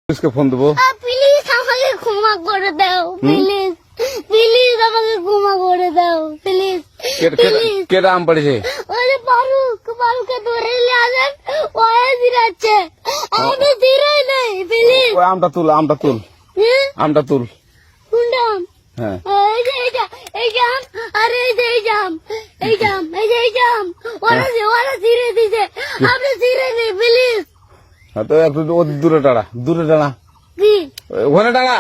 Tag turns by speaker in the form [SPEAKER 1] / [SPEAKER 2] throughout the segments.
[SPEAKER 1] পুলিশকে ফোন দেবো।
[SPEAKER 2] প্লিজ আমাকে ক্ষমা করে দাও, প্লিজ প্লিজ আমাকে ক্ষমা করে দাও, প্লিজ প্লিজ।
[SPEAKER 1] কেটা আম পড়েছে?
[SPEAKER 2] ওই যে ফারুককে ধরে নিয়ে আসেন, ও জিরাচ্ছে, আমি জিরাই নাই, প্লিজ।
[SPEAKER 1] ওই আমটা তুল, আমটা তুল, আমটা তুল।
[SPEAKER 2] কোনটা আম?
[SPEAKER 1] হ্যাঁ
[SPEAKER 2] এই যে এই যে আম, আর এই যে এই যে আম, এই যে আম, এই যে এই যে আম, ওরা জিরে দিছে, আপনি জিরে নেই, প্লিজ।
[SPEAKER 1] হ্যাঁ, তো একটু দূরে টাড়া, দূরে টানা,
[SPEAKER 2] কি
[SPEAKER 1] ওখানে টানা।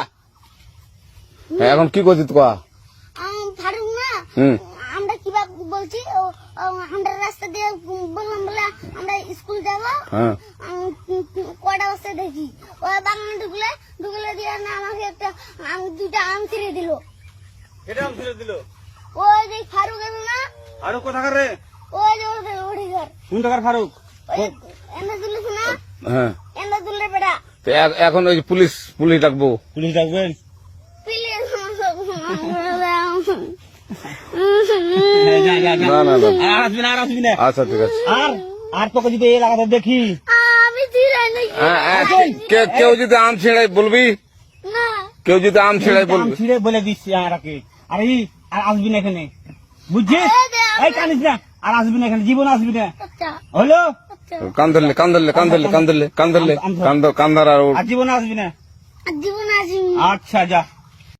[SPEAKER 1] হ্যাঁ, এখন কি করছিস কয়া?
[SPEAKER 2] ফারুক না,
[SPEAKER 1] হুম
[SPEAKER 2] আমরা কিভাবে বলছি, আমরা রাস্তা দিয়ে বললাম বলে আমরা স্কুল যাবো,
[SPEAKER 1] হ্যাঁ
[SPEAKER 2] কয়টা বস্তা দেখি ওই বাগানে ঢুকলে দিয়ে না আমাকে একটা দুইটা আম ছিঁড়ে দিল।
[SPEAKER 3] এটা আম ছিঁড়ে দিল?
[SPEAKER 2] ওই যে ফারুক এলো না,
[SPEAKER 3] ফারুক কোথাকার রে?
[SPEAKER 2] ওই যে ওঠে ঘর,
[SPEAKER 3] কোন টাকার ফারুক?
[SPEAKER 2] এনে তুলিস না,
[SPEAKER 1] হ্যাঁ।
[SPEAKER 2] এনে তুললে বেটা,
[SPEAKER 1] তো এখন ওই পুলিশ ডাকবো।
[SPEAKER 3] পুলিশ ডাকবেন?
[SPEAKER 2] প্লিজ
[SPEAKER 1] না না না,
[SPEAKER 3] আর আসবি না, আর আসবি না।
[SPEAKER 1] আচ্ছা ঠিক আছে।
[SPEAKER 3] আর তোকে যদি এই এলাকাতে দেখি,
[SPEAKER 2] আমি ছিঁড়াই নাকি
[SPEAKER 1] কেউ যদি আম ছিঁড়াই বলবি,
[SPEAKER 2] না,
[SPEAKER 1] কেউ যদি আম ছিঁড়াই
[SPEAKER 3] আম
[SPEAKER 1] বলবি।
[SPEAKER 3] ছিঁড়ে বলে দিচ্ছি আমাকে, আর আসবি না এখানে, বুঝছিস? এই কানিস না, আর আসবি না এখানে, জীবন আসবি না,
[SPEAKER 2] আচ্ছা
[SPEAKER 3] হলো?
[SPEAKER 2] আচ্ছা,
[SPEAKER 1] কান ধরলে কান্দার আর
[SPEAKER 3] আর জীবন আসবি না।
[SPEAKER 2] জীবন আসি
[SPEAKER 3] আচ্ছা যা।